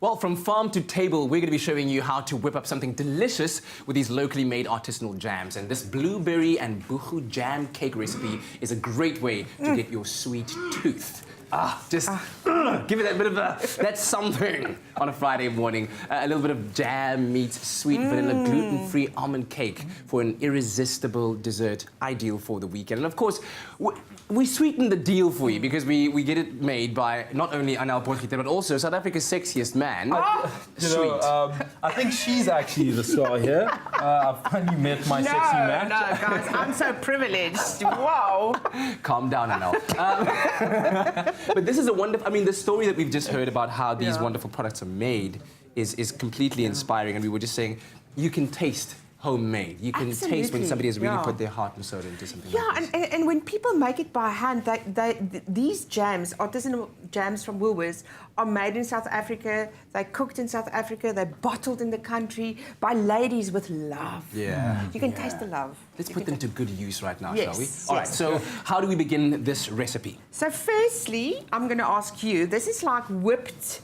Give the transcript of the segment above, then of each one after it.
Well, from farm to table, we're going to be showing you how to whip up something delicious with these locally made artisanal jams. And this blueberry and buchu jam cake recipe is a great way to get your sweet tooth. Give it that bit of that's something on a Friday morning. A little bit of jam meets sweet vanilla gluten-free almond cake for an irresistible dessert, ideal for the weekend. And of course, we sweeten the deal for you because we get it made by not only Anel Potgieter but also South Africa's sexiest man. I think she's actually the star here. I finally met my sexy man. No, guys, I'm so privileged. Wow. Calm down, Anel. But this is a wonderful, I mean, the story that we've just heard about how these wonderful products are made is completely inspiring. And we were just saying, you can taste homemade. You can taste when somebody has really put their heart and soul into something like this. And when people make it by hand, these jams, artisanal jams from Woolworths, are made in South Africa, they're cooked in South Africa, they're bottled in the country by ladies with love. Yeah. You can taste the love. Let's put them to good use right now, Yes, shall we? yes. All right, so how do we begin this recipe? So firstly, I'm going to ask you, this is like whipped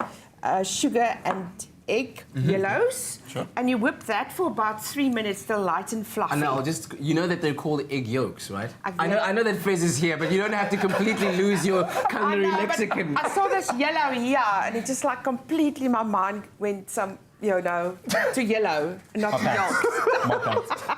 sugar and egg yellows, and you whip that for about 3 minutes till light and fluffy. And now, just you know that they're called egg yolks, right? I know that phrase is here, but you don't have to completely lose your culinary lexicon. I saw this yellow here, and it just like completely my mind went to yellow, not to yolks.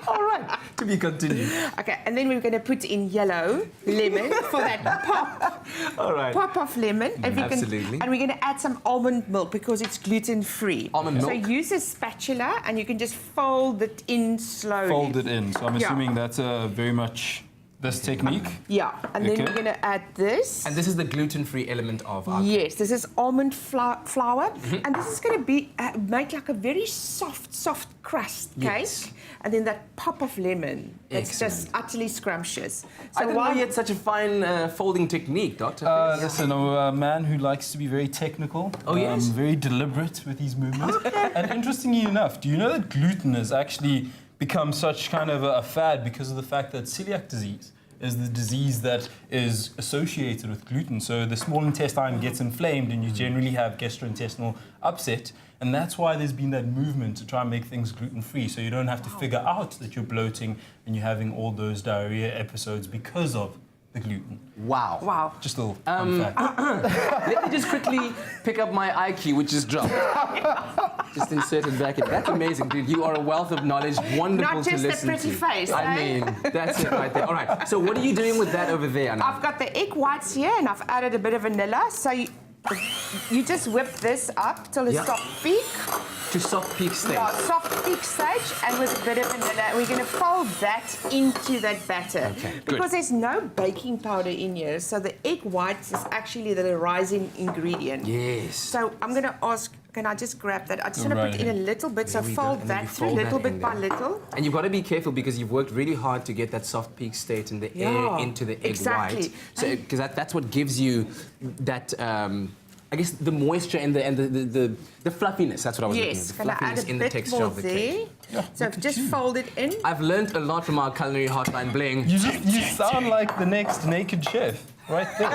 All right, to be continued. Okay, and then we're going to put in yellow lemon for that pop. All right. Pop of lemon. And Absolutely. And we're going to add some almond milk because it's gluten-free. Almond milk? So use a spatula and you can just fold it in slowly. Fold it in. So I'm assuming that's very much this technique. Yeah, and then we're going to add this. And this is the gluten-free element of our Yes, this is almond flour. And this is going to be make like a very soft crust cake. And then that pop of lemon. It's just utterly scrumptious. So I didn't know you had such a fine folding technique, Doctor. Listen, I'm a man who likes to be very technical. Oh, yes? Very deliberate with these movements. And interestingly enough, do you know that gluten has actually become such kind of a fad because of the fact that celiac disease is the disease that is associated with gluten. So the small intestine gets inflamed and you generally have gastrointestinal upset. And that's why there's been that movement to try and make things gluten-free. So you don't have to figure out that you're bloating and you're having all those diarrhea episodes because of the gluten. Wow. Wow. Just a little fun fact. Let me just quickly pick up my IQ, which just dropped. Just insert it back in. That's amazing, dude. You are a wealth of knowledge. Wonderful to listen to. Not just a pretty face, I mean, that's it right there. All right. So what are you doing with that over there, Anna? I've got the egg whites here, and I've added a bit of vanilla. So you just whip this up till it's soft peak. To soft peak stage. Yeah, soft peak stage, and with a bit of vanilla. And we're going to fold that into that batter. Okay, because there's no baking powder in here, so the egg whites is actually the rising ingredient. Yes. So I'm going to ask, can I just grab that? I just want to put in a little bit, so fold that through little bit by little. And you've got to be careful because you've worked really hard to get that soft peak state and the air into the egg white. So, because that's what gives you that, I guess, the moisture and the fluffiness. That's what I was looking at. The fluffiness in the texture of the cake. So just fold it in. I've learned a lot from our culinary hotline bling. You sound like the next naked chef. Right there.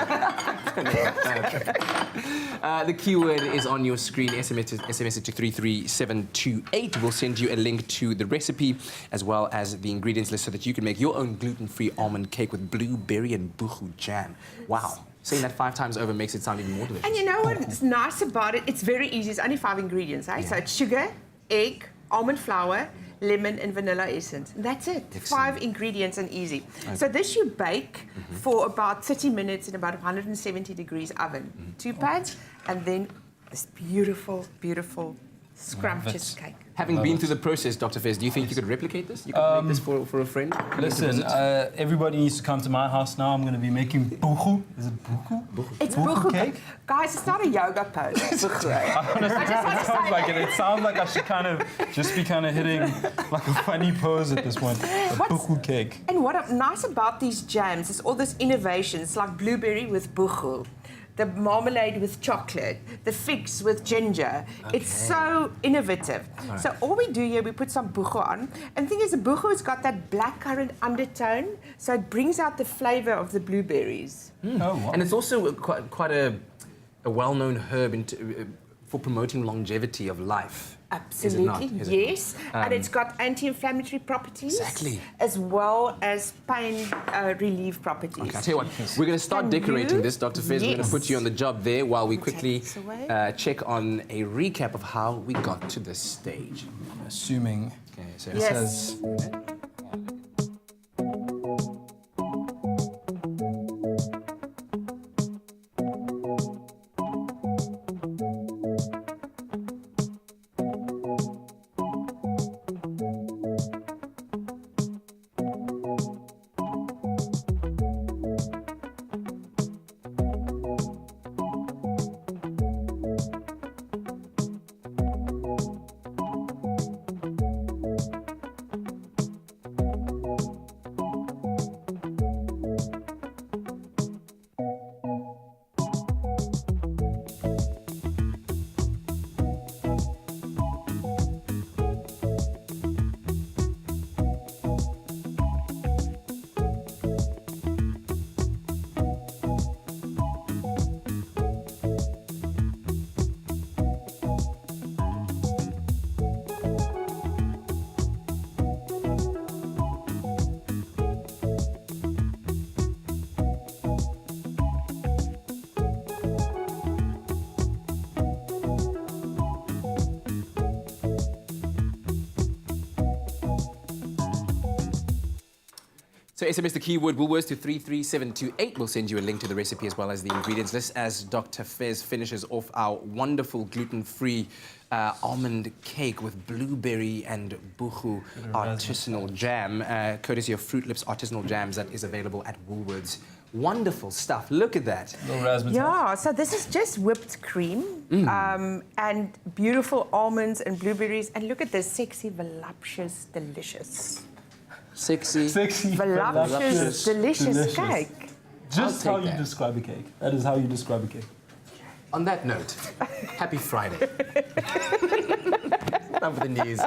The keyword is on your screen. SMS it to 33728. We'll send you a link to the recipe as well as the ingredients list so that you can make your own gluten-free almond cake with blueberry and buchu jam. Wow. Saying that 5 times over makes it sound even more delicious. And you know what's nice about it? It's very easy. It's only 5 ingredients, right? So it's sugar, egg, almond flour, lemon and vanilla essence. And that's it. Excellent. 5 ingredients and easy. Okay. So this you bake for about 30 minutes in about 170 degrees oven. 2 pans, and then this beautiful, beautiful scrumptious cake. Having been through the process, Dr. Fez, do you think you could replicate this? You could make this for a friend? Listen, everybody needs to come to my house now. I'm going to be making buchu. Is it buchu? It's buchu cake. Guys, it's not a yoga pose. It's buchu. It sounds like I should kind of just be kind of hitting like a funny pose at this point. Buchu cake. And what nice about these jams is all this innovation. It's like blueberry with buchu. The marmalade with chocolate, the figs with ginger. Okay. It's so innovative. Right. So all we do here, we put some buchu on. And the thing is, the buchu has got that blackcurrant undertone, so it brings out the flavour of the blueberries. Oh, wow. And it's also quite a well-known herb for promoting longevity of life. Absolutely, Is it not? yes. And it's got anti-inflammatory properties. Exactly. As well as pain relief properties. Okay, I'll tell you what, we're going to start decorating this, Dr. Fez. We're going to put you on the job there while we quickly Take this away. check on a recap of how we got to this stage. Assuming Okay, so it Yes. says So SMS the keyword Woolworths to 33728. We'll send you a link to the recipe as well as the ingredients list as Dr. Fez finishes off our wonderful gluten-free almond cake with blueberry and buchu artisanal jam, courtesy of Fruit Lips Artisanal Jams that is available at Woolworths. Wonderful stuff. Look at that. little raspberry. Yeah, so this is just whipped cream and beautiful almonds and blueberries. And look at this sexy, voluptuous, delicious. Sexy. Voluptuous, delicious cake. Just I'll how take you that. describe a cake. That is how you describe a cake. On that note, happy Friday. Time for the news.